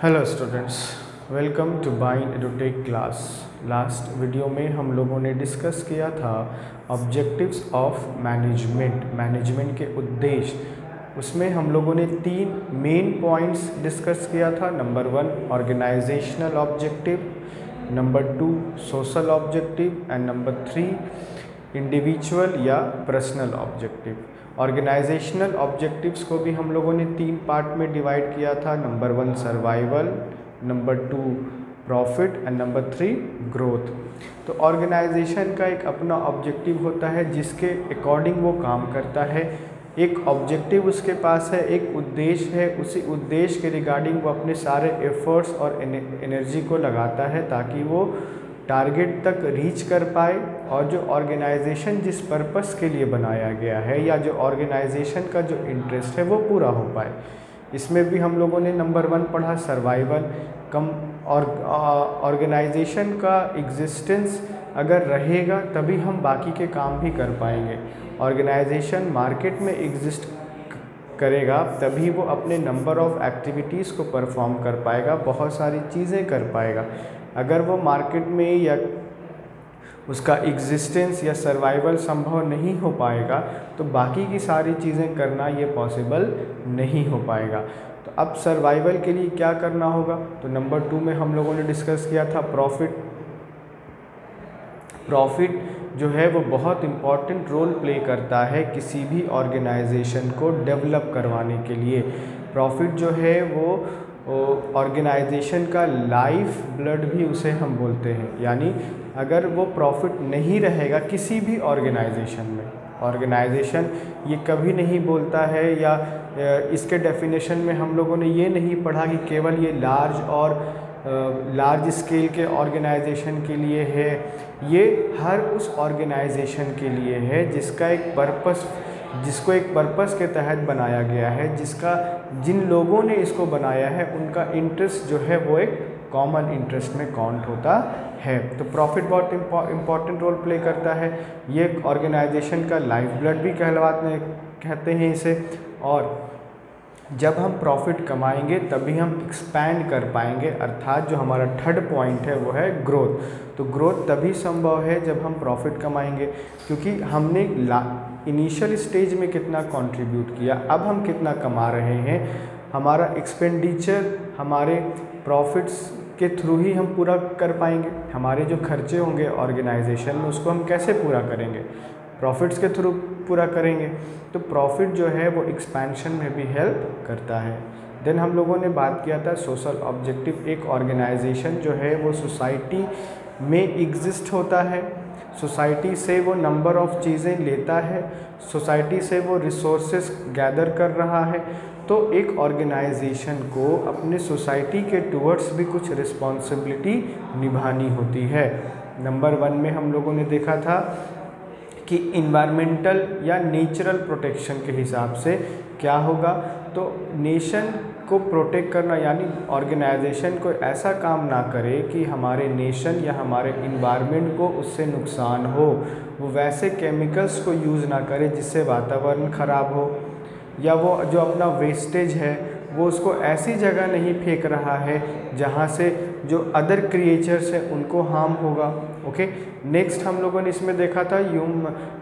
Hello students, welcome to बाइन edutech class. Last video में हम लोगों ने डिस्कस किया था ऑब्जेक्टिव्स ऑफ मैनेजमेंट के उद्देश्य। उसमें हम लोगों ने 3 मेन पॉइंट्स डिस्कस किया था। Number 1 organisational objective, number 2 social objective and number 3 individual या पर्सनल ऑब्जेक्टिव। ऑर्गेनाइजेशनल ऑब्जेक्टिव्स को भी हम लोगों ने 3 पार्ट में डिवाइड किया था। Number 1 survival, number 2 profit and number 3 growth. तो ऑर्गेनाइजेशन का एक अपना ऑब्जेक्टिव होता है जिसके अकॉर्डिंग वो काम करता है। एक ऑब्जेक्टिव उसके पास है, एक उद्देश्य है, उसी उद्देश्य के रिगार्डिंग वो अपने सारे एफर्ट्स और एनर्जी को लगाता है ताकि वो टारगेट तक रीच कर पाए। और जो ऑर्गेनाइजेशन जिस पर्पस के लिए बनाया गया है या जो ऑर्गेनाइजेशन का जो इंटरेस्ट है वो पूरा हो पाए। इसमें भी हम लोगों ने नंबर 1 पढ़ा सर्वाइवल। और ऑर्गेनाइजेशन का एग्जिस्टेंस अगर रहेगा तभी हम बाकी के काम भी कर पाएंगे। ऑर्गेनाइजेशन मार्केट में एग्जिस्ट करेगा तभी वो अपने नंबर ऑफ़ एक्टिविटीज़ को परफॉर्म कर पाएगा, बहुत सारी चीज़ें कर पाएगा। अगर वो मार्केट में या उसका एग्जिस्टेंस या सर्वाइवल संभव नहीं हो पाएगा तो बाकी की सारी चीज़ें करना ये पॉसिबल नहीं हो पाएगा। तो अब सर्वाइवल के लिए क्या करना होगा? तो नंबर 2 में हम लोगों ने डिस्कस किया था प्रॉफिट। प्रॉफिट जो है वो बहुत इम्पॉर्टेंट रोल प्ले करता है किसी भी ऑर्गेनाइजेशन को डेवलप करवाने के लिए। प्रॉफिट जो है वो ऑर्गेनाइजेशन का लाइफ ब्लड भी उसे हम बोलते हैं। यानी अगर वो प्रॉफिट नहीं रहेगा किसी भी ऑर्गेनाइजेशन में, ऑर्गेनाइजेशन ये कभी नहीं बोलता है या इसके डेफिनेशन में हम लोगों ने ये नहीं पढ़ा कि केवल ये लार्ज स्केल के ऑर्गेनाइजेशन के लिए है। ये हर उस ऑर्गेनाइजेशन के लिए है जिसको एक पर्पस के तहत बनाया गया है, जिन लोगों ने इसको बनाया है उनका इंटरेस्ट जो है वो एक कॉमन इंटरेस्ट में काउंट होता है। तो प्रॉफिट बहुत इम्पॉर्टेंट रोल प्ले करता है। ये ऑर्गेनाइजेशन का लाइफ ब्लड भी कहते हैं इसे। और जब हम प्रॉफिट कमाएंगे तभी हम एक्सपैंड कर पाएंगे, अर्थात जो हमारा थर्ड पॉइंट है वो है ग्रोथ। तो ग्रोथ तभी संभव है जब हम प्रॉफिट कमाएंगे, क्योंकि हमने इनिशियल स्टेज में कितना कंट्रीब्यूट किया, अब हम कितना कमा रहे हैं। हमारा एक्सपेंडिचर हमारे प्रॉफिट्स के थ्रू ही हम पूरा कर पाएंगे। हमारे जो खर्चे होंगे ऑर्गेनाइजेशन में उसको हम कैसे पूरा करेंगे? प्रॉफिट्स के थ्रू पूरा करेंगे। तो प्रॉफिट जो है वो एक्सपेंशन में भी हेल्प करता है। देन हम लोगों ने बात किया था सोशल ऑब्जेक्टिव। एक ऑर्गेनाइजेशन जो है वो सोसाइटी में एग्जिस्ट होता है, सोसाइटी से वो नंबर ऑफ़ चीज़ें लेता है, सोसाइटी से वो रिसोर्सेज गैदर कर रहा है। तो एक ऑर्गेनाइजेशन को अपने सोसाइटी के टुवर्ड्स भी कुछ रिस्पॉन्सिबिलिटी निभानी होती है। नंबर 1 में हम लोगों ने देखा था कि इन्वायरमेंटल या नेचुरल प्रोटेक्शन के हिसाब से क्या होगा। तो नेशन को प्रोटेक्ट करना यानी ऑर्गेनाइजेशन को ऐसा काम ना करे कि हमारे नेशन या हमारे इन्वायरमेंट को उससे नुकसान हो। वो वैसे केमिकल्स को यूज़ ना करे जिससे वातावरण ख़राब हो, या वो जो अपना वेस्टेज है वो उसको ऐसी जगह नहीं फेंक रहा है जहाँ से जो अदर क्रिएचर्स हैं उनको हार्म होगा। ओके, नेक्स्ट हम लोगों ने इसमें देखा था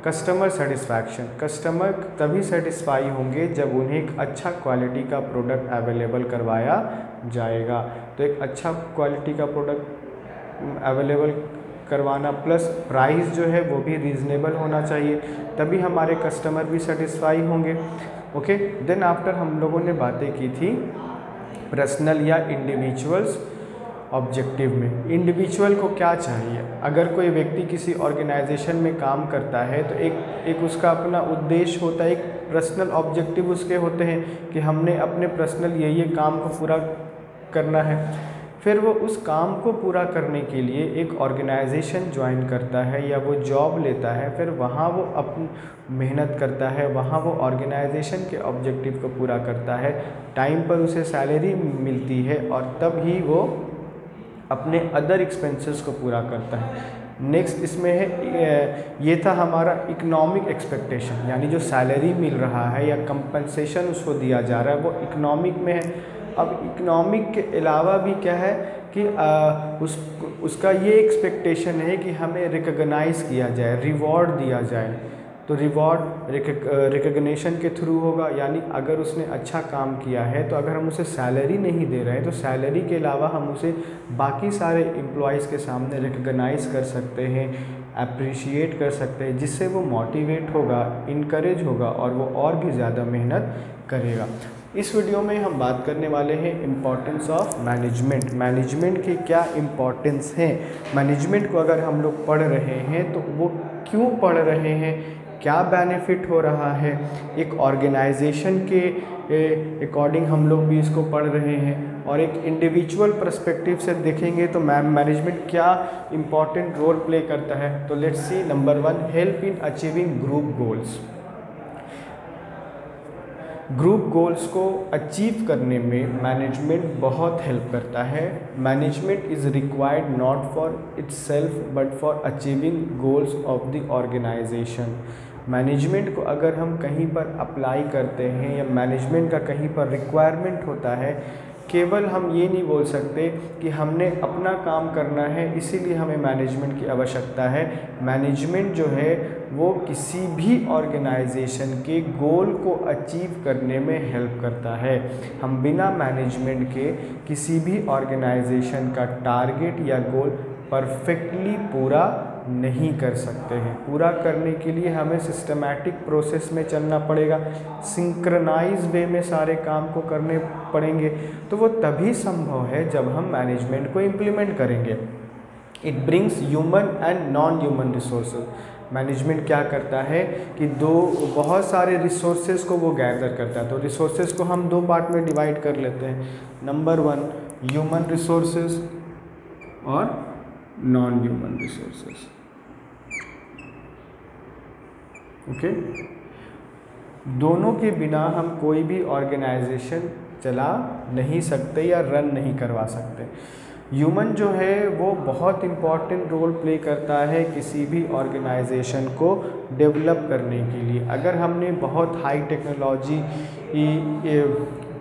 कस्टमर सेटिस्फैक्शन। कस्टमर तभी सेटिस्फाई होंगे जब उन्हें एक अच्छा क्वालिटी का प्रोडक्ट अवेलेबल करवाया जाएगा। तो एक अच्छा क्वालिटी का प्रोडक्ट अवेलेबल करवाना प्लस प्राइस जो है वो भी रीज़नेबल होना चाहिए, तभी हमारे कस्टमर भी सेटिस्फाई होंगे। ओके, देन आफ्टर हम लोगों ने बातें की थी पर्सनल या इंडिविजुअल्स ऑब्जेक्टिव में। इंडिविजुअल को क्या चाहिए? अगर कोई व्यक्ति किसी ऑर्गेनाइजेशन में काम करता है तो एक उसका अपना उद्देश्य होता है, एक पर्सनल ऑब्जेक्टिव उसके होते हैं कि हमने अपने पर्सनल ये काम को पूरा करना है। फिर वो उस काम को पूरा करने के लिए एक ऑर्गेनाइजेशन ज्वाइन करता है या वो जॉब लेता है, फिर वहाँ वो अपनी मेहनत करता है, वहाँ वो ऑर्गेनाइजेशन के ऑब्जेक्टिव को पूरा करता है, टाइम पर उसे सैलरी मिलती है और तब ही वो अपने अदर एक्सपेंसेस को पूरा करता है। नेक्स्ट इसमें है, ये था हमारा इकोनॉमिक एक्सपेक्टेशन, यानी जो सैलरी मिल रहा है या कंपनसेशन उसको दिया जा रहा है वो इकोनॉमिक में है। अब इकोनॉमिक के अलावा भी क्या है कि उसका ये एक्सपेक्टेशन है कि हमें रिकॉग्नाइज़ किया जाए, रिवॉर्ड दिया जाए। तो रिवॉर्ड रिकग्निशन के थ्रू होगा, यानी अगर उसने अच्छा काम किया है तो अगर हम उसे सैलरी नहीं दे रहे हैं तो सैलरी के अलावा हम उसे बाकी सारे एम्प्लॉयज़ के सामने रिकग्नाइज़ कर सकते हैं, अप्रिशिएट कर सकते हैं, जिससे वो मोटिवेट होगा, इनकरेज होगा और वो और भी ज़्यादा मेहनत करेगा। इस वीडियो में हम बात करने वाले हैं इम्पॉर्टेंस ऑफ मैनेजमेंट। मैनेजमेंट की क्या इम्पॉर्टेंस है, मैनेजमेंट को अगर हम लोग पढ़ रहे हैं तो वो क्यों पढ़ रहे हैं, क्या बेनिफिट हो रहा है, एक ऑर्गेनाइजेशन के अकॉर्डिंग हम लोग भी इसको पढ़ रहे हैं और एक इंडिविजुअल पर्सपेक्टिव से देखेंगे तो मैनेजमेंट क्या इम्पॉर्टेंट रोल प्ले करता है। तो let's see, number 1, help in achieving group goals. Group goals को अचीव करने में मैनेजमेंट बहुत हेल्प करता है। Management is required not for itself but for achieving goals of the organisation. Management को अगर हम कहीं पर अप्लाई करते हैं या मैनेजमेंट का कहीं पर रिक्वायरमेंट होता है, केवल हम ये नहीं बोल सकते कि हमने अपना काम करना है इसीलिए हमें मैनेजमेंट की आवश्यकता है। मैनेजमेंट जो है वो किसी भी ऑर्गेनाइजेशन के गोल को अचीव करने में हेल्प करता है। हम बिना मैनेजमेंट के किसी भी ऑर्गेनाइजेशन का टारगेट या गोल परफेक्टली पूरा नहीं कर सकते हैं। पूरा करने के लिए हमें सिस्टमैटिक प्रोसेस में चलना पड़ेगा, सिंक्रनाइज वे में सारे काम को करने पड़ेंगे, तो वो तभी संभव है जब हम मैनेजमेंट को इम्प्लीमेंट करेंगे। It brings human and non human resources. Management क्या करता है कि बहुत सारे रिसोर्सेज को वो गैदर करता है। तो रिसोर्सेज को हम 2 पार्ट में डिवाइड कर लेते हैं। नंबर 1, ह्यूमन रिसोर्सेज और नॉन ह्यूमन रिसोर्सेज। ओके, दोनों के बिना हम कोई भी ऑर्गेनाइजेशन चला नहीं सकते या रन नहीं करवा सकते। ह्यूमन जो है वो बहुत इम्पॉर्टेंट रोल प्ले करता है किसी भी ऑर्गेनाइजेशन को डेवलप करने के लिए। अगर हमने बहुत हाई टेक्नोलॉजी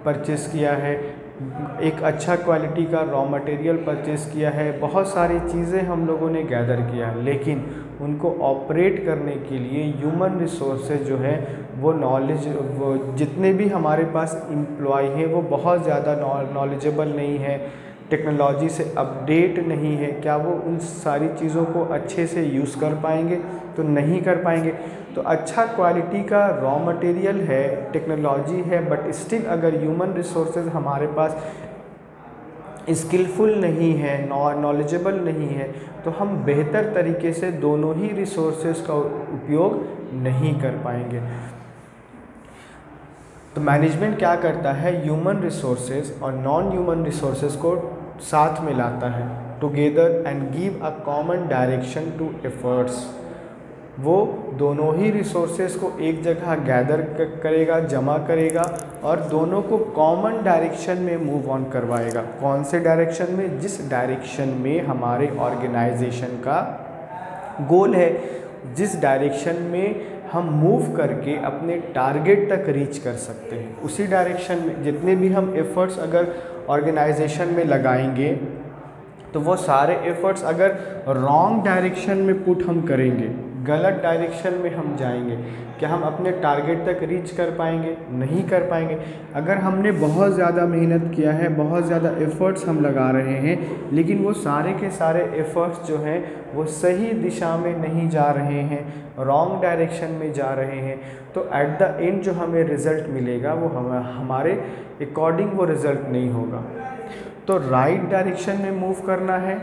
परचेस किया है, एक अच्छा क्वालिटी का रॉ मटेरियल परचेस किया है, बहुत सारी चीज़ें हम लोगों ने गैदर किया है, लेकिन उनको ऑपरेट करने के लिए ह्यूमन रिसोर्सेज जो है वो वो जितने भी हमारे पास एम्प्लॉय हैं वो बहुत ज़्यादा नॉलेजेबल नहीं है, टेक्नोलॉजी से अपडेट नहीं है। क्या वो उन सारी चीज़ों को अच्छे से यूज़ कर पाएंगे? तो नहीं कर पाएंगे। तो अच्छा क्वालिटी का रॉ मटेरियल है, टेक्नोलॉजी है, बट स्टिल अगर ह्यूमन रिसोर्सेज हमारे पास स्किलफुल नहीं है, नॉलेजेबल नहीं है, तो हम बेहतर तरीके से दोनों ही रिसोर्सेज का उपयोग नहीं कर पाएंगे। तो मैनेजमेंट क्या करता है, ह्यूमन रिसोर्सेज और नॉन ह्यूमन रिसोर्सेज को साथ में लाता है together and give a common direction to efforts. वो दोनों ही रिसोर्सेज को एक जगह गैदर करेगा, जमा करेगा और दोनों को कॉमन डायरेक्शन में मूव ऑन करवाएगा। कौन से डायरेक्शन में? जिस डायरेक्शन में हमारे ऑर्गेनाइजेशन का गोल है, जिस डायरेक्शन में हम मूव करके अपने टारगेट तक रीच कर सकते हैं, उसी डायरेक्शन में जितने भी हम एफ़र्ट्स अगर ऑर्गेनाइजेशन में लगाएंगे तो वो सारे एफ़र्ट्स अगर रॉन्ग डायरेक्शन में पुट हम करेंगे, गलत डायरेक्शन में हम जाएंगे, क्या हम अपने टारगेट तक रीच कर पाएंगे? नहीं कर पाएंगे। अगर हमने बहुत ज़्यादा मेहनत किया है, बहुत ज़्यादा एफ़र्ट्स हम लगा रहे हैं, लेकिन वो सारे के सारे एफ़र्ट्स जो हैं वो सही दिशा में नहीं जा रहे हैं, रॉन्ग डायरेक्शन में जा रहे हैं, तो एट द एंड जो हमें रिज़ल्ट मिलेगा वो हमारे अकॉर्डिंग वो रिज़ल्ट नहीं होगा। तो राइट डायरेक्शन में मूव करना है,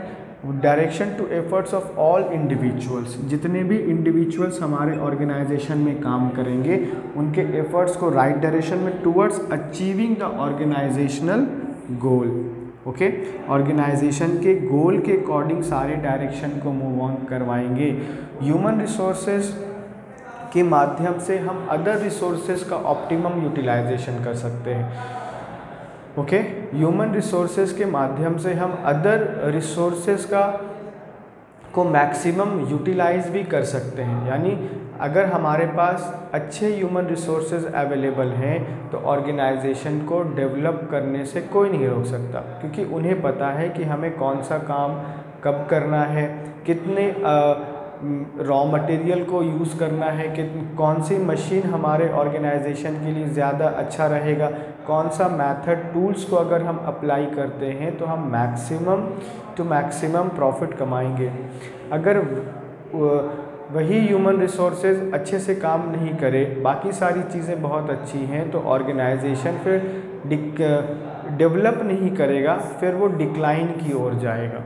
direction to efforts of all individuals. जितने भी इंडिविजुअल्स हमारे ऑर्गेनाइजेशन में काम करेंगे उनके एफर्ट्स को राइट डायरेक्शन में towards achieving the organisational goal. Okay, organisation के गोल के अकॉर्डिंग सारे डायरेक्शन को मूव ऑन करवाएंगे। ह्यूमन रिसोर्सेज के माध्यम से हम अदर रिसोर्सेज का ऑप्टिमम यूटिलाइजेशन कर सकते हैं। ओके, ह्यूमन रिसोर्सेज के माध्यम से हम अदर रिसोर्सेज को मैक्सिमम यूटिलाइज भी कर सकते हैं। यानी अगर हमारे पास अच्छे ह्यूमन रिसोर्सेज अवेलेबल हैं तो ऑर्गेनाइजेशन को डेवलप करने से कोई नहीं रोक सकता, क्योंकि उन्हें पता है कि हमें कौन सा काम कब करना है, कितने रॉ मटेरियल को यूज़ करना है, कि कौन सी मशीन हमारे ऑर्गेनाइजेशन के लिए ज़्यादा अच्छा रहेगा, कौन सा मेथड टूल्स को अगर हम अप्लाई करते हैं तो हम मैक्सिमम टू मैक्सिमम प्रॉफिट कमाएंगे। अगर वही ह्यूमन रिसोर्सेज अच्छे से काम नहीं करे, बाकी सारी चीज़ें बहुत अच्छी हैं, तो ऑर्गेनाइजेशन फिर डेवलप नहीं करेगा, फिर वो डिक्लाइन की ओर जाएगा,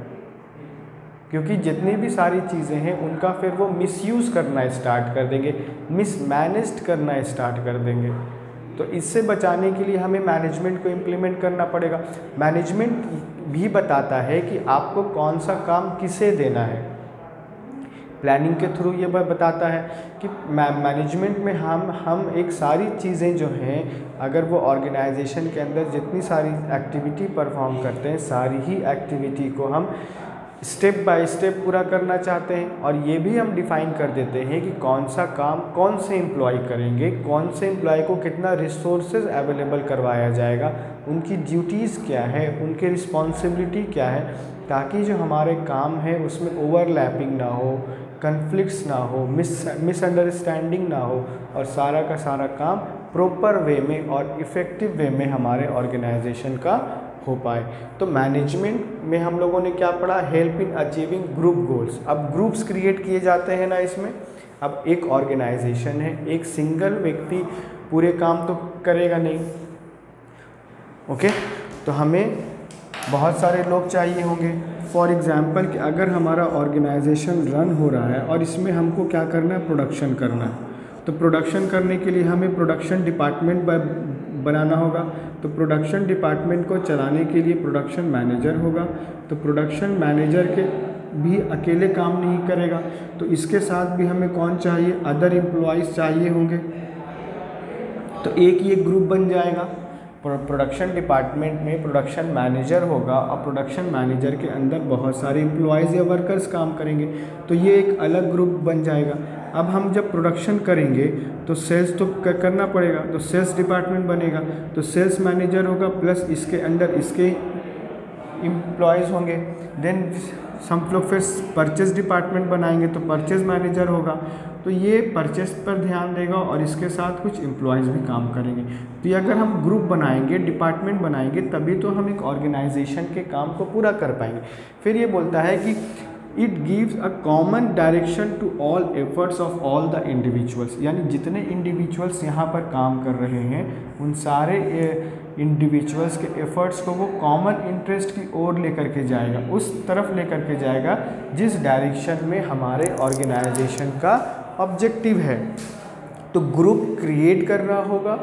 क्योंकि जितनी भी सारी चीज़ें हैं उनका फिर वो मिसयूज़ करना स्टार्ट कर देंगे, मिसमैनेज्ड करना स्टार्ट कर देंगे। तो इससे बचाने के लिए हमें मैनेजमेंट को इम्प्लीमेंट करना पड़ेगा। मैनेजमेंट भी बताता है कि आपको कौन सा काम किसे देना है, प्लानिंग के थ्रू ये बताता है कि मैनेजमेंट में हम एक सारी चीज़ें जो हैं, अगर वो ऑर्गेनाइजेशन के अंदर जितनी सारी एक्टिविटी परफॉर्म करते हैं, सारी ही एक्टिविटी को हम स्टेप बाय स्टेप पूरा करना चाहते हैं, और ये भी हम डिफ़ाइन कर देते हैं कि कौन सा काम कौन से एम्प्लॉय करेंगे, कौन से एम्प्लॉय को कितना रिसोर्सेज अवेलेबल करवाया जाएगा, उनकी ड्यूटीज़ क्या है, उनकी रिस्पॉन्सिबिलिटी क्या है, ताकि जो हमारे काम है उसमें ओवरलैपिंग ना हो, कन्फ्लिक्ट्स ना हो, मिसअंडरस्टैंडिंग ना हो, और सारा का सारा काम प्रॉपर वे में और इफ़ेक्टिव वे में हमारे ऑर्गेनाइजेशन का हो पाए। तो मैनेजमेंट में हम लोगों ने क्या पढ़ा, help in achieving group goals. अब ग्रुप्स क्रिएट किए जाते हैं ना इसमें। अब एक ऑर्गेनाइजेशन है, एक सिंगल व्यक्ति पूरे काम तो करेगा नहीं, ओके, तो हमें बहुत सारे लोग चाहिए होंगे। फॉर एग्ज़ाम्पल कि अगर हमारा ऑर्गेनाइजेशन रन हो रहा है और इसमें हमको क्या करना है, प्रोडक्शन करना है, तो प्रोडक्शन करने के लिए हमें प्रोडक्शन डिपार्टमेंट बनाना होगा। तो प्रोडक्शन डिपार्टमेंट को चलाने के लिए प्रोडक्शन मैनेजर होगा। तो प्रोडक्शन मैनेजर के भी अकेले काम नहीं करेगा, तो इसके साथ भी हमें कौन चाहिए, अदर एम्प्लॉयज़ चाहिए होंगे। तो एक ये ग्रुप बन जाएगा। प्रोडक्शन डिपार्टमेंट में प्रोडक्शन मैनेजर होगा, और प्रोडक्शन मैनेजर के अंदर बहुत सारे एम्प्लॉयज़ या वर्कर्स काम करेंगे, तो ये एक अलग ग्रुप बन जाएगा। अब हम जब प्रोडक्शन करेंगे तो सेल्स तो करना पड़ेगा, तो सेल्स डिपार्टमेंट बनेगा, तो सेल्स मैनेजर होगा, प्लस इसके अंदर इसके एम्प्लॉयज़ होंगे। देन हम लोग फिर परचेज़ डिपार्टमेंट बनाएंगे, तो परचेज़ मैनेजर होगा, तो ये परचेस पर ध्यान देगा और इसके साथ कुछ एम्प्लॉयज़ भी काम करेंगे। तो ये अगर हम ग्रुप बनाएंगे, डिपार्टमेंट बनाएंगे, तभी तो हम एक ऑर्गेनाइजेशन के काम को पूरा कर पाएंगे। फिर ये बोलता है कि it gives a common direction to all efforts of all the individuals, यानी जितने इंडिविजुअल्स यहाँ पर काम कर रहे हैं उन सारे इंडिविजुअल्स के एफर्ट्स को वो कॉमन इंटरेस्ट की ओर लेकर के जाएगा, उस तरफ लेकर के जाएगा जिस डायरेक्शन में हमारे ऑर्गेनाइजेशन का ऑब्जेक्टिव है। तो ग्रुप क्रिएट करना होगा,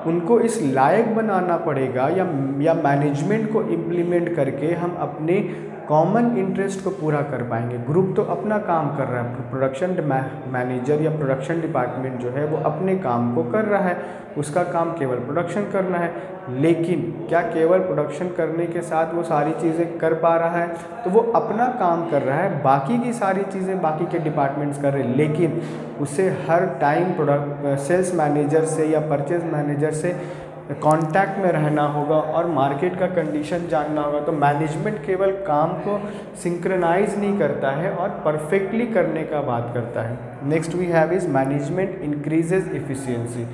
उनको इस लायक बनाना पड़ेगा, या मैनेजमेंट को इम्प्लीमेंट करके हम अपने कॉमन इंटरेस्ट को पूरा कर पाएंगे। ग्रुप तो अपना काम कर रहा है, प्रोडक्शन मैनेजर या प्रोडक्शन डिपार्टमेंट जो है वो अपने काम को कर रहा है, उसका काम केवल प्रोडक्शन करना है। लेकिन क्या केवल प्रोडक्शन करने के साथ वो सारी चीज़ें कर पा रहा है? तो वो अपना काम कर रहा है, बाकी की सारी चीज़ें बाकी के डिपार्टमेंट्स कर रहे हैं, लेकिन उसे हर टाइम सेल्स मैनेजर से या परचेज मैनेजर से कांटेक्ट में रहना होगा और मार्केट का कंडीशन जानना होगा। तो मैनेजमेंट केवल काम को सिंक्रोनाइज नहीं करता है और परफेक्टली करने का बात करता है। Next we have is management increases efficiency.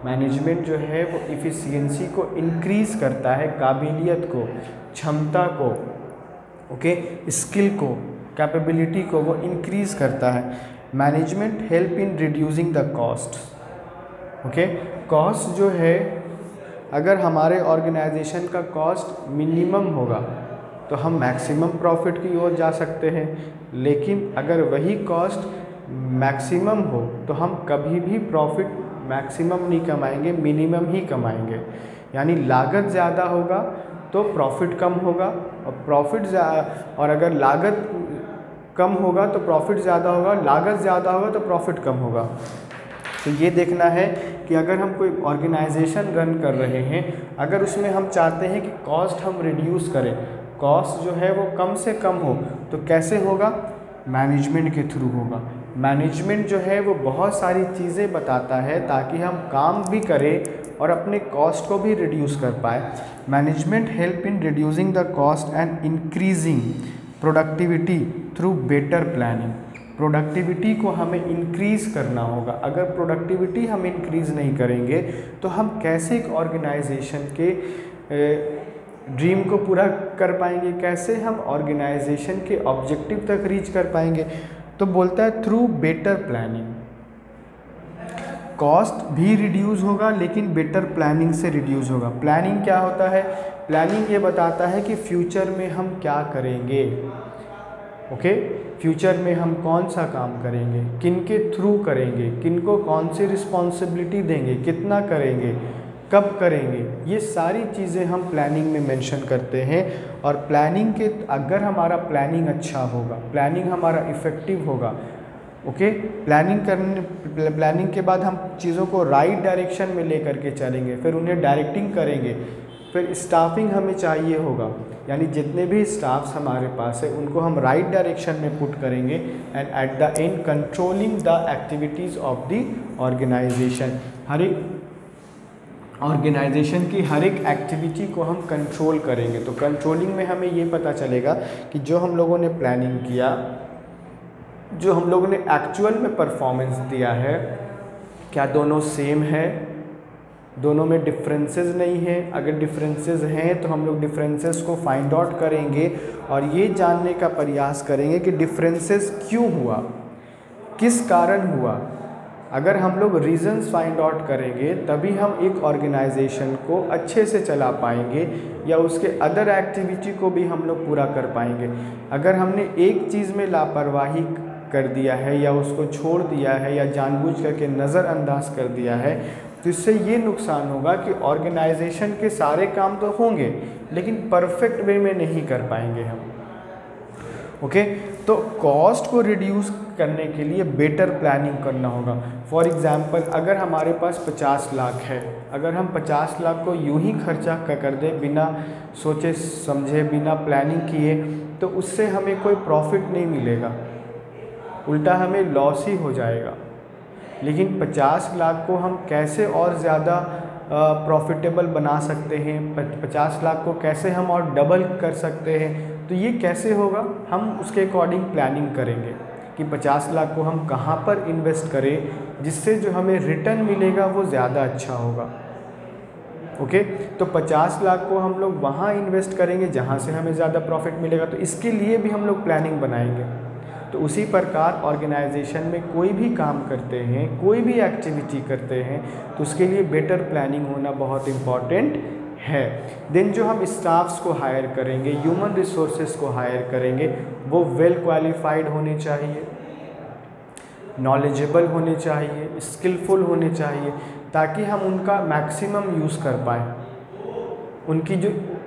Management जो है वो एफिशिएंसी को इंक्रीज़ करता है, काबिलियत को, क्षमता को, ओके, स्किल को, कैपेबिलिटी को वो इंक्रीज़ करता है। Management help in reducing the cost, okay. Cost जो है, अगर हमारे ऑर्गेनाइजेशन का कॉस्ट मिनिमम होगा तो हम मैक्सिमम प्रॉफिट की ओर जा सकते हैं, लेकिन अगर वही कॉस्ट मैक्सिमम हो तो हम कभी भी प्रॉफिट मैक्सिमम नहीं कमाएंगे, मिनिमम ही कमाएंगे। यानी लागत ज़्यादा होगा तो प्रॉफिट कम होगा, और अगर लागत कम होगा तो प्रॉफिट ज़्यादा होगा, लागत ज़्यादा होगा तो प्रॉफिट कम होगा। तो ये देखना है कि अगर हम कोई ऑर्गेनाइजेशन रन कर रहे हैं, अगर उसमें हम चाहते हैं कि कॉस्ट हम रिड्यूस करें, कॉस्ट जो है वो कम से कम हो, तो कैसे होगा? मैनेजमेंट के थ्रू होगा। मैनेजमेंट जो है वो बहुत सारी चीज़ें बताता है ताकि हम काम भी करें और अपने कॉस्ट को भी रिड्यूस कर पाए। Management help in reducing the cost and increasing productivity through better planning. Productivity को हमें इंक्रीज़ करना होगा। अगर प्रोडक्टिविटी हम इंक्रीज़ नहीं करेंगे तो हम कैसे एक ऑर्गेनाइजेशन के ड्रीम को पूरा कर पाएंगे, कैसे हम ऑर्गेनाइजेशन के ऑब्जेक्टिव तक रीच कर पाएंगे। तो बोलता है थ्रू बेटर प्लानिंग। कॉस्ट भी रिड्यूस होगा लेकिन बेटर प्लानिंग से रिड्यूस होगा। प्लानिंग क्या होता है? प्लानिंग ये बताता है कि फ्यूचर में हम क्या करेंगे। ओके, फ्यूचर में हम कौन सा काम करेंगे, किन के थ्रू करेंगे, किन को कौन सी रिस्पॉन्सिबिलिटी देंगे, कितना करेंगे, कब करेंगे, ये सारी चीज़ें हम प्लानिंग में मेंशन करते हैं। और प्लानिंग के अगर हमारा प्लानिंग अच्छा होगा, प्लानिंग हमारा इफ़ेक्टिव होगा, ओके, प्लानिंग के बाद हम चीज़ों को राइट डायरेक्शन में ले करके चलेंगे, फिर उन्हें डायरेक्टिंग करेंगे, फिर स्टाफिंग हमें चाहिए होगा, यानी जितने भी स्टाफ्स हमारे पास है उनको हम राइट डायरेक्शन में पुट करेंगे and at the end controlling the activities of the organisation. हर एक ऑर्गेनाइजेशन की हर एक एक्टिविटी को हम कंट्रोल करेंगे। तो कंट्रोलिंग में हमें ये पता चलेगा कि जो हम लोगों ने प्लानिंग किया, जो हम लोगों ने एक्चुअल में परफॉर्मेंस दिया है, क्या दोनों सेम है, दोनों में डिफरेंसेस नहीं है। अगर डिफरेंसेस हैं तो हम लोग डिफरेंसेस को फाइंड आउट करेंगे और ये जानने का प्रयास करेंगे कि डिफरेंसेस क्यों हुआ, किस कारण हुआ। अगर हम लोग रीज़न्स फाइंड आउट करेंगे तभी हम एक ऑर्गेनाइजेशन को अच्छे से चला पाएंगे या उसके अदर एक्टिविटी को भी हम लोग पूरा कर पाएंगे। अगर हमने एक चीज़ में लापरवाही कर दिया है या उसको छोड़ दिया है या जानबूझ करके नज़रअंदाज कर दिया है तो इससे ये नुकसान होगा कि ऑर्गेनाइजेशन के सारे काम तो होंगे लेकिन परफेक्ट वे में नहीं कर पाएंगे हम। ओके, तो कॉस्ट को रिड्यूस करने के लिए बेटर प्लानिंग करना होगा। फॉर एग्ज़ाम्पल, अगर हमारे पास 50 लाख है, अगर हम 50 लाख को यूं ही खर्चा कर दें बिना सोचे समझे, बिना प्लानिंग किए, तो उससे हमें कोई प्रॉफिट नहीं मिलेगा, उल्टा हमें लॉस ही हो जाएगा। लेकिन 50 लाख को हम कैसे और ज़्यादा प्रॉफिटेबल बना सकते हैं, 50 लाख को कैसे हम और डबल कर सकते हैं, तो ये कैसे होगा? हम उसके अकॉर्डिंग प्लानिंग करेंगे कि 50 लाख को हम कहाँ पर इन्वेस्ट करें जिससे जो हमें रिटर्न मिलेगा वो ज़्यादा अच्छा होगा। ओके, तो 50 लाख को हम लोग वहाँ इन्वेस्ट करेंगे जहाँ से हमें ज़्यादा प्रॉफिट मिलेगा, तो इसके लिए भी हम लोग प्लानिंग बनाएंगे। तो उसी प्रकार ऑर्गेनाइजेशन में कोई भी काम करते हैं, कोई भी एक्टिविटी करते हैं, तो उसके लिए बेटर प्लानिंग होना बहुत इम्पॉर्टेंट है। देन जो हम स्टाफ्स को हायर करेंगे, ह्यूमन रिसोर्सेज को हायर करेंगे, वो वेल क्वालिफाइड होने चाहिए, नॉलेजेबल होने चाहिए, स्किलफुल होने चाहिए, ताकि हम उनका मैक्सिमम यूज़ कर पाएँ।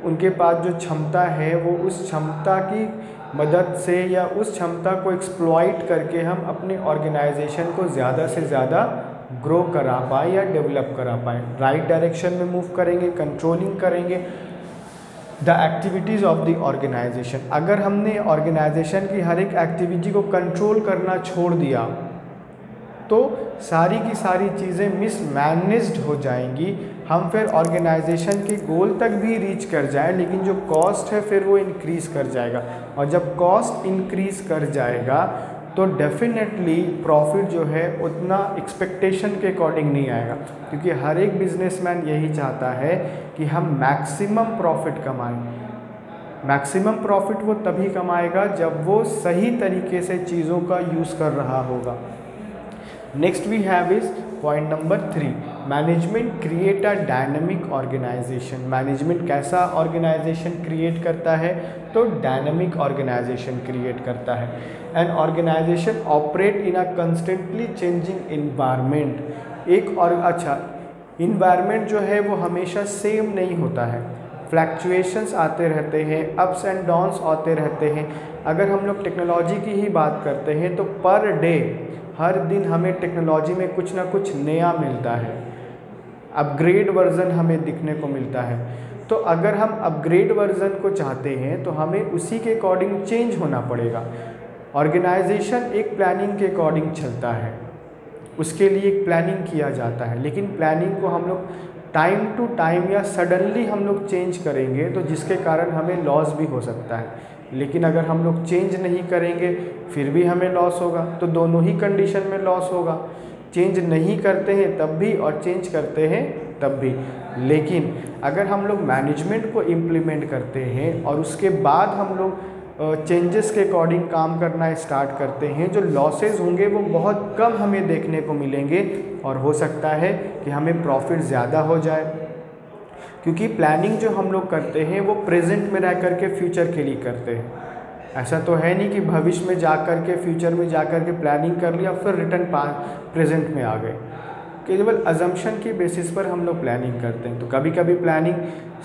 उनके पास जो क्षमता है वो उस क्षमता की मदद से या उस क्षमता को एक्सप्लॉइट करके हम अपने ऑर्गेनाइजेशन को ज़्यादा से ज़्यादा ग्रो करा पाए या डेवलप करा पाए। राइट डायरेक्शन में मूव करेंगे, कंट्रोलिंग करेंगे the activities of the organisation. अगर हमने ऑर्गेनाइजेशन की हर एक एक्टिविटी को कंट्रोल करना छोड़ दिया तो सारी की सारी चीज़ें मिसमैनेज्ड हो जाएंगी। हम फिर ऑर्गेनाइजेशन के गोल तक भी रीच कर जाएं, लेकिन जो कॉस्ट है फिर वो इंक्रीज़ कर जाएगा, और जब कॉस्ट इंक्रीज़ कर जाएगा तो डेफिनेटली प्रॉफिट जो है उतना एक्सपेक्टेशन के अकॉर्डिंग नहीं आएगा, क्योंकि हर एक बिजनेसमैन यही चाहता है कि हम मैक्सिमम प्रॉफिट कमाएं। मैक्सिमम प्रॉफिट वो तभी कमाएगा जब वो सही तरीके से चीज़ों का यूज़ कर रहा होगा। Next we have is point number 3, management create a dynamic organisation. Management कैसा ऑर्गेनाइजेशन क्रिएट करता है? तो डायनामिक ऑर्गेनाइजेशन क्रिएट करता है। An organisation operate in a constantly changing environment. एक और अच्छा इन्वायरमेंट जो है वो हमेशा सेम नहीं होता है, फ्लैक्चुएशंस आते रहते हैं, अप्स एंड डाउन्स आते रहते हैं। अगर हम लोग टेक्नोलॉजी की ही बात करते हैं तो पर डे हर दिन हमें टेक्नोलॉजी में कुछ ना कुछ नया मिलता है, अपग्रेड वर्ज़न हमें दिखने को मिलता है। तो अगर हम अपग्रेड वर्ज़न को चाहते हैं तो हमें उसी के अकॉर्डिंग चेंज होना पड़ेगा। ऑर्गेनाइजेशन एक प्लानिंग के अकॉर्डिंग चलता है, उसके लिए एक प्लानिंग किया जाता है, लेकिन प्लानिंग को हम लोग टाइम टू टाइम या सडनली हम लोग चेंज करेंगे तो जिसके कारण हमें लॉस भी हो सकता है। लेकिन अगर हम लोग चेंज नहीं करेंगे फिर भी हमें लॉस होगा, तो दोनों ही कंडीशन में लॉस होगा। चेंज नहीं करते हैं तब भी और चेंज करते हैं तब भी। लेकिन अगर हम लोग मैनेजमेंट को इम्प्लीमेंट करते हैं और उसके बाद हम लोग चेंजेस के अकॉर्डिंग काम करना स्टार्ट करते हैं, जो लॉसेस होंगे वो बहुत कम हमें देखने को मिलेंगे और हो सकता है कि हमें प्रॉफिट ज़्यादा हो जाए। क्योंकि प्लानिंग जो हम लोग करते हैं वो प्रेजेंट में रह कर के फ्यूचर के लिए करते हैं। ऐसा तो है नहीं कि भविष्य में जा कर के फ्यूचर में जा कर के प्लानिंग कर लिया फिर रिटर्न प्रेजेंट में आ गए। केवल अजम्पशन की बेसिस पर हम लोग प्लानिंग करते हैं। तो कभी कभी प्लानिंग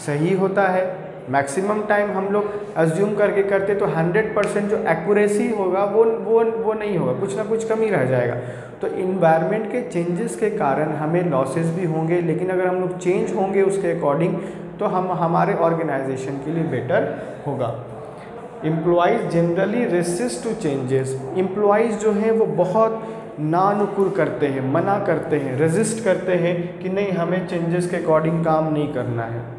सही होता है, मैक्सिमम टाइम हम लोग अज्यूम करके करते तो 100% जो एक्यूरेसी होगा वो नहीं होगा, कुछ ना कुछ कमी रह जाएगा। तो इन्वायरमेंट के चेंजेस के कारण हमें लॉसेस भी होंगे, लेकिन अगर हम लोग चेंज होंगे उसके अकॉर्डिंग तो हमारे ऑर्गेनाइजेशन के लिए बेटर होगा। Employees generally resist to changes. Employees जो हैं वो बहुत नानुकुर करते हैं, मना करते हैं, रेजिस्ट करते हैं कि नहीं हमें चेंजेस के अकॉर्डिंग काम नहीं करना है।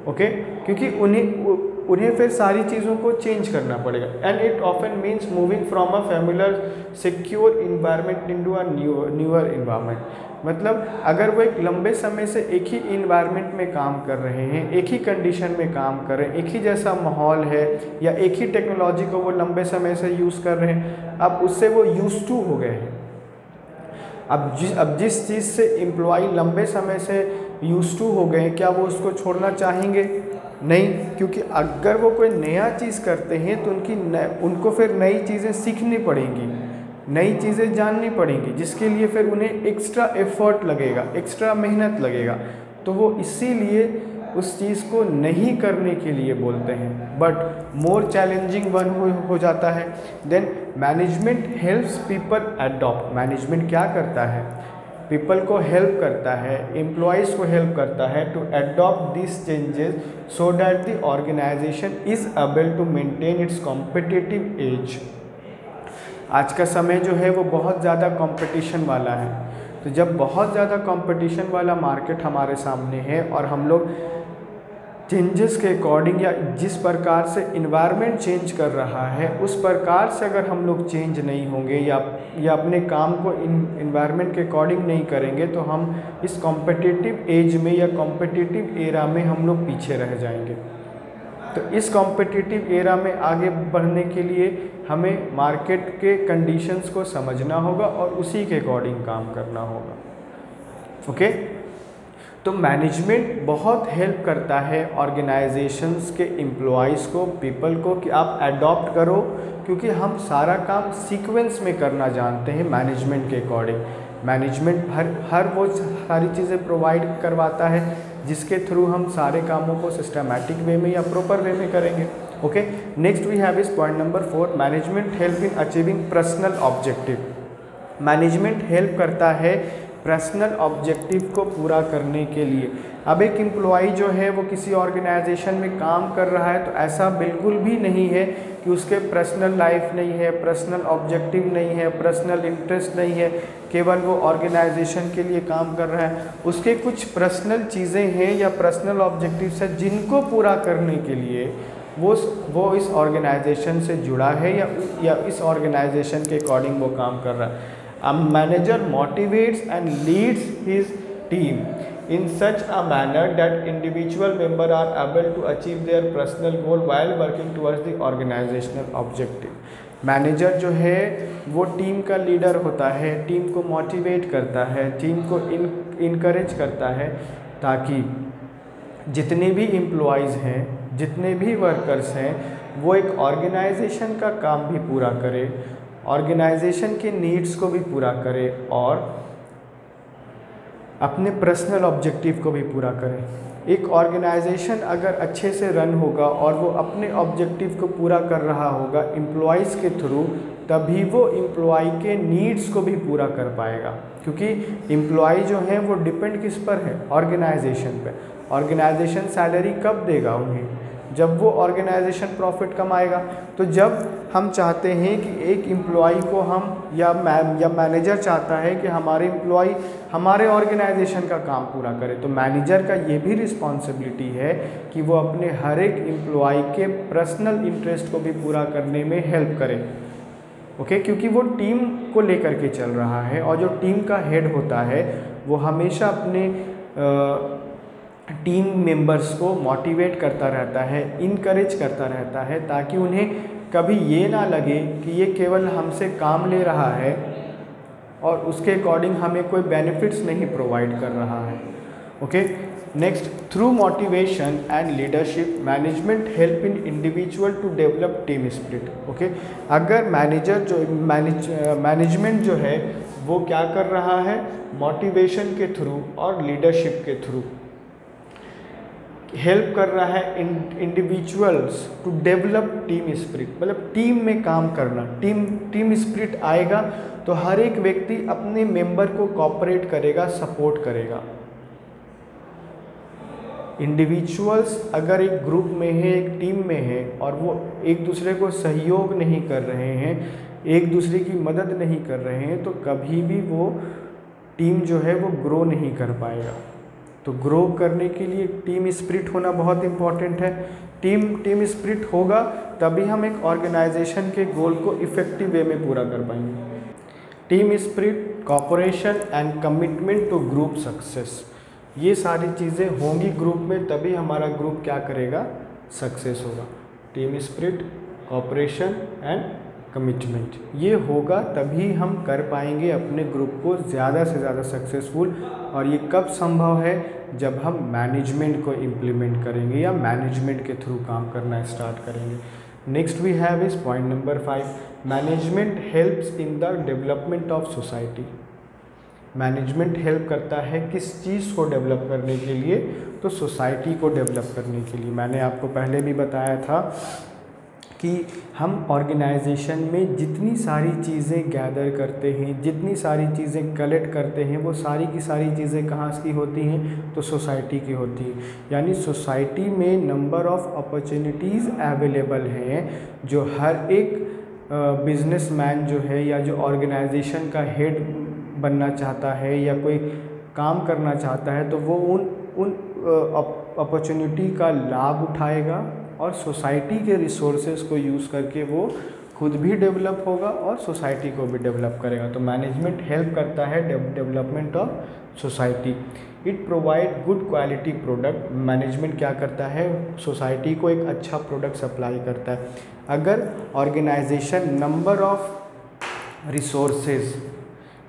ओके क्योंकि उन्हें फिर सारी चीज़ों को चेंज करना पड़ेगा। And it often means moving from a familiar secure environment into a newer environment. मतलब अगर वो एक लंबे समय से एक ही इन्वायरमेंट में काम कर रहे हैं, एक ही कंडीशन में काम कर रहे हैं, एक ही जैसा माहौल है या एक ही टेक्नोलॉजी को वो लंबे समय से यूज़ कर रहे हैं, अब उससे वो यूज टू हो गए हैं। अब जिस चीज़ से एम्प्लॉय लंबे समय से यूज टू हो गए, क्या वो उसको छोड़ना चाहेंगे? नहीं, क्योंकि अगर वो कोई नया चीज़ करते हैं तो उनको फिर नई चीज़ें सीखनी पड़ेंगी, नई चीज़ें जाननी पड़ेंगी, जिसके लिए फिर उन्हें एक्स्ट्रा एफर्ट लगेगा, एक्स्ट्रा मेहनत लगेगा। तो वो इसीलिए उस चीज़ को नहीं करने के लिए बोलते हैं, बट मोर चैलेंजिंग वन हो जाता है। Then management helps people adopt. Management क्या करता है? पीपल को हेल्प करता है, एम्प्लॉयज़ को हेल्प करता है to adopt this changes so that the organisation is able to maintain its competitive edge. आज का समय जो है वो बहुत ज़्यादा कंपटीशन वाला है, तो जब बहुत ज़्यादा कंपटीशन वाला मार्केट हमारे सामने है और हम लोग चेंजेस के अकॉर्डिंग या जिस प्रकार से इन्वायरमेंट चेंज कर रहा है उस प्रकार से अगर हम लोग चेंज नहीं होंगे या अपने काम को इन्वायरमेंट के अकॉर्डिंग नहीं करेंगे तो हम इस कॉम्पिटिटिव एज में या कॉम्पिटिटिव एरा में हम लोग पीछे रह जाएंगे। तो इस कॉम्पिटिटिव एरा में आगे बढ़ने के लिए हमें मार्केट के कंडीशंस को समझना होगा और उसी के अकॉर्डिंग काम करना होगा। ओके, तो मैनेजमेंट बहुत हेल्प करता है ऑर्गेनाइजेशंस के एम्प्लॉयज़ को, पीपल को कि आप अडॉप्ट करो, क्योंकि हम सारा काम सीक्वेंस में करना जानते हैं मैनेजमेंट के अकॉर्डिंग। मैनेजमेंट हर वो सारी चीज़ें प्रोवाइड करवाता है जिसके थ्रू हम सारे कामों को सिस्टमैटिक वे में या प्रॉपर वे में करेंगे। ओके, नेक्स्ट वी हैव इस point number 4, management help in achieving personal objective. Management help करता है पर्सनल ऑब्जेक्टिव को पूरा करने के लिए। अब एक एम्प्लॉई जो है वो किसी ऑर्गेनाइजेशन में काम कर रहा है तो ऐसा बिल्कुल भी नहीं है कि उसके पर्सनल लाइफ नहीं है, पर्सनल ऑब्जेक्टिव नहीं है, पर्सनल इंटरेस्ट नहीं है, केवल वो ऑर्गेनाइजेशन के लिए काम कर रहा है। उसके कुछ पर्सनल चीज़ें हैं या पर्सनल ऑब्जेक्टिव्स हैं जिनको पूरा करने के लिए वो इस ऑर्गेनाइजेशन से जुड़ा है या इस ऑर्गेनाइजेशन के अकॉर्डिंग वो काम कर रहा है। A manager motivates and leads his team in such a manner that individual members are able to achieve their personal goal while working towards the organizational objective. Manager जो है वो टीम का लीडर होता है, टीम को motivate करता है, team को इनकरेज करता है ताकि जितने भी एम्प्लॉयज़ हैं, जितने भी वर्कर्स हैं, वो एक ऑर्गेनाइजेशन का काम भी पूरा करे, ऑर्गेनाइजेशन के नीड्स को भी पूरा करे और अपने पर्सनल ऑब्जेक्टिव को भी पूरा करे। एक ऑर्गेनाइजेशन अगर अच्छे से रन होगा और वो अपने ऑब्जेक्टिव को पूरा कर रहा होगा एम्प्लॉयज़ के थ्रू, तभी वो एम्प्लॉय के नीड्स को भी पूरा कर पाएगा। क्योंकि एम्प्लॉय जो हैं वो डिपेंड किस पर है? ऑर्गेनाइजेशन पे। ऑर्गेनाइजेशन सैलरी कब देगा उन्हें? जब वो ऑर्गेनाइजेशन प्रॉफिट कमाएगा। तो जब हम चाहते हैं कि एक एम्प्लॉय को हम या मैनेजर चाहता है कि हमारे एम्प्लॉय हमारे ऑर्गेनाइजेशन का काम पूरा करे, तो मैनेजर का ये भी रिस्पॉन्सिबिलिटी है कि वो अपने हर एक एम्प्लॉय के पर्सनल इंटरेस्ट को भी पूरा करने में हेल्प करे। ओके, क्योंकि वो टीम को लेकर के चल रहा है और जो टीम का हेड होता है वो हमेशा अपने टीम मेंबर्स को मोटिवेट करता रहता है, इनकरेज करता रहता है, ताकि उन्हें कभी ये ना लगे कि ये केवल हमसे काम ले रहा है और उसके अकॉर्डिंग हमें कोई बेनिफिट्स नहीं प्रोवाइड कर रहा है। Okay, next, through motivation and leadership management help in individual to develop team spirit. Okay, अगर मैनेजमेंट जो है वो क्या कर रहा है, मोटिवेशन के थ्रू और लीडरशिप के थ्रू हेल्प कर रहा है individuals to develop team spirit, मतलब टीम में काम करना। टीम स्पिरिट आएगा तो हर एक व्यक्ति अपने मेंबर को कोऑपरेट करेगा, सपोर्ट करेगा। इंडिविजुअल्स अगर एक ग्रुप में है, एक टीम में है और वो एक दूसरे को सहयोग नहीं कर रहे हैं, एक दूसरे की मदद नहीं कर रहे हैं, तो कभी भी वो टीम जो है वो ग्रो नहीं कर पाएगा। तो ग्रो करने के लिए टीम स्पिरिट होना बहुत इम्पॉर्टेंट है। टीम स्पिरिट होगा तभी हम एक ऑर्गेनाइजेशन के गोल को इफ़ेक्टिव वे में पूरा कर पाएंगे। Team spirit, cooperation and commitment to group success, ये सारी चीज़ें होंगी ग्रुप में, तभी हमारा ग्रुप क्या करेगा, सक्सेस होगा। Team spirit, cooperation and commitment, ये होगा तभी हम कर पाएंगे अपने ग्रुप को ज़्यादा से ज़्यादा सक्सेसफुल। और ये कब संभव है, जब हम मैनेजमेंट को इम्प्लीमेंट करेंगे या मैनेजमेंट के थ्रू काम करना स्टार्ट करेंगे। Next we have is point number 5, management helps in the development of society. Management help करता है किस चीज़ को डेवलप करने के लिए, तो सोसाइटी को डेवलप करने के लिए। मैंने आपको पहले भी बताया था कि हम ऑर्गेनाइजेशन में जितनी सारी चीज़ें गैदर करते हैं, जितनी सारी चीज़ें कलेक्ट करते हैं, वो सारी की सारी चीज़ें कहाँ की होती हैं, तो सोसाइटी की होती हैं। यानी सोसाइटी में नंबर ऑफ़ अपॉर्चुनिटीज़ अवेलेबल हैं, जो हर एक बिजनेसमैन जो है या जो ऑर्गेनाइजेशन का हेड बनना चाहता है या कोई काम करना चाहता है, तो वो उन अपॉर्चुनिटी का लाभ उठाएगा और सोसाइटी के रिसोर्सेज को यूज़ करके वो खुद भी डेवलप होगा और सोसाइटी को भी डेवलप करेगा। तो मैनेजमेंट हेल्प करता है development of society. It provide good quality product. Management क्या करता है, सोसाइटी को एक अच्छा प्रोडक्ट सप्लाई करता है। अगर ऑर्गेनाइजेशन नंबर ऑफ रिसोर्सेज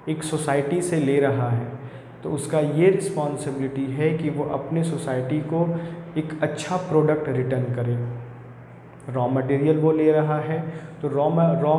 एक सोसाइटी से ले रहा है, तो उसका ये रिस्पॉन्सिबिलिटी है कि वो अपने सोसाइटी को एक अच्छा प्रोडक्ट रिटर्न करे। रॉ मटेरियल वो ले रहा है, तो रॉ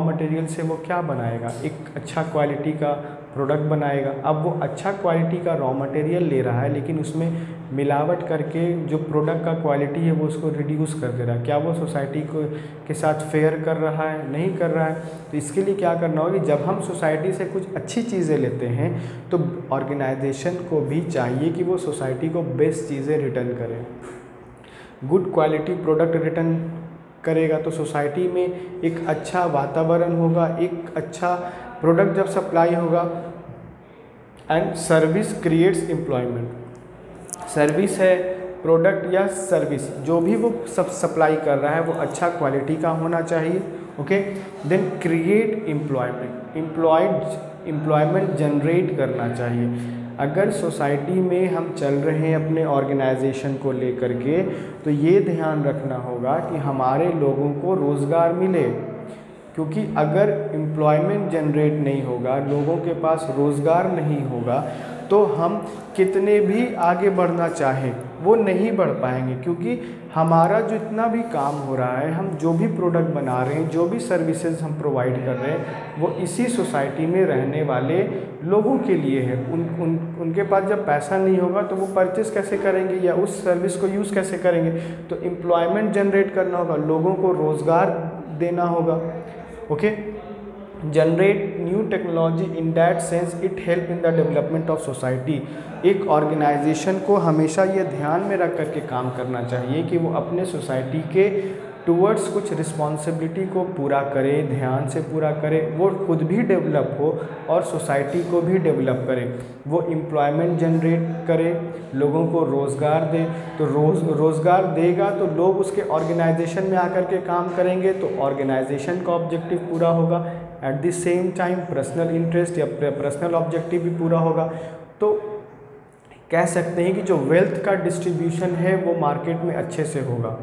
मटेरियल से वो क्या बनाएगा, एक अच्छा क्वालिटी का प्रोडक्ट बनाएगा। अब वो अच्छा क्वालिटी का रॉ मटेरियल ले रहा है, लेकिन उसमें मिलावट करके जो प्रोडक्ट का क्वालिटी है वो उसको रिड्यूस कर दे रहा है। क्या वो सोसाइटी को के साथ फेयर कर रहा है, नहीं कर रहा है। तो इसके लिए क्या करना होगा, जब हम सोसाइटी से कुछ अच्छी चीज़ें लेते हैं तो ऑर्गेनाइजेशन को भी चाहिए कि वो सोसाइटी को बेस्ट चीज़ें रिटर्न करें। गुड क्वालिटी प्रोडक्ट रिटर्न करेगा तो सोसाइटी में एक अच्छा वातावरण होगा, एक अच्छा प्रोडक्ट जब सप्लाई होगा। And service creates employment. Service है, प्रोडक्ट या सर्विस जो भी वो सब सप्लाई कर रहा है वो अच्छा क्वालिटी का होना चाहिए। Okay, then create employment. Employment generate करना चाहिए। अगर सोसाइटी में हम चल रहे हैं अपने ऑर्गेनाइजेशन को लेकर के, तो ये ध्यान रखना होगा कि हमारे लोगों को रोज़गार मिले, क्योंकि अगर एम्प्लॉयमेंट जनरेट नहीं होगा, लोगों के पास रोज़गार नहीं होगा, तो हम कितने भी आगे बढ़ना चाहें वो नहीं बढ़ पाएंगे। क्योंकि हमारा जो इतना भी काम हो रहा है, हम जो भी प्रोडक्ट बना रहे हैं, जो भी सर्विसेज हम प्रोवाइड कर रहे हैं, वो इसी सोसाइटी में रहने वाले लोगों के लिए है। उनके पास जब पैसा नहीं होगा तो वो परचेस कैसे करेंगे या उस सर्विस को यूज़ कैसे करेंगे। तो एम्प्लॉयमेंट जनरेट करना होगा, लोगों को रोज़गार देना होगा। Okay, generate new technology in that sense it help in the development of society. एक ऑर्गेनाइजेशन को हमेशा ये ध्यान में रख कर के काम करना चाहिए कि वो अपने सोसाइटी के टूवर्ड्स कुछ रिस्पॉन्सिबिलिटी को पूरा करे, ध्यान से पूरा करे, वो खुद भी डेवलप हो और सोसाइटी को भी डेवलप करे। वो एम्प्लॉयमेंट जनरेट करे, लोगों को रोज़गार दे, तो रोज़गार देगा तो लोग उसके ऑर्गेनाइजेशन में आकर के काम करेंगे, तो ऑर्गेनाइजेशन का ऑब्जेक्टिव पूरा होगा। At the same time personal interest या पर्सनल ऑब्जेक्टिव भी पूरा होगा। तो कह सकते हैं कि जो वेल्थ का डिस्ट्रीब्यूशन है वो मार्केट में अच्छे से होगा,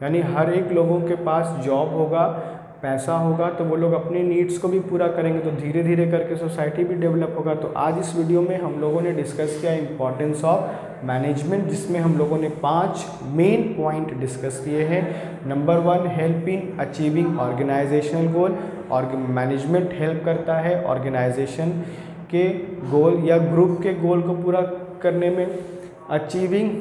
यानी हर एक लोगों के पास जॉब होगा, पैसा होगा, तो वो लोग अपने नीड्स को भी पूरा करेंगे, तो धीरे धीरे करके सोसाइटी भी डेवलप होगा। तो आज इस वीडियो में हम लोगों ने डिस्कस किया इम्पॉर्टेंस ऑफ मैनेजमेंट, जिसमें हम लोगों ने 5 मेन पॉइंट डिस्कस किए हैं। Number 1, help in achieving organisational goal. और मैनेजमेंट हेल्प करता है ऑर्गेनाइजेशन के गोल या ग्रुप के गोल को पूरा करने में। अचीविंग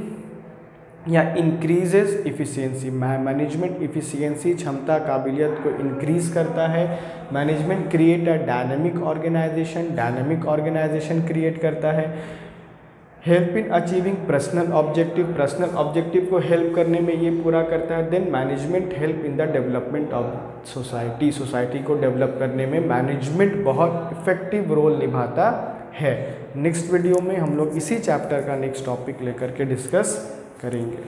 या इंक्रीजेज इफ़िशियंसी, मैनेजमेंट इफ़िशियंसी क्षमता काबिलियत को इंक्रीज़ करता है। Management create a dynamic organisation create करता है। Help in achieving personal objective को हेल्प करने में ये पूरा करता है। Then management help in the development of society को डेवलप करने में मैनेजमेंट बहुत इफेक्टिव रोल निभाता है। नेक्स्ट वीडियो में हम लोग इसी चैप्टर का नेक्स्ट टॉपिक लेकर के डिस्कस करेंगे।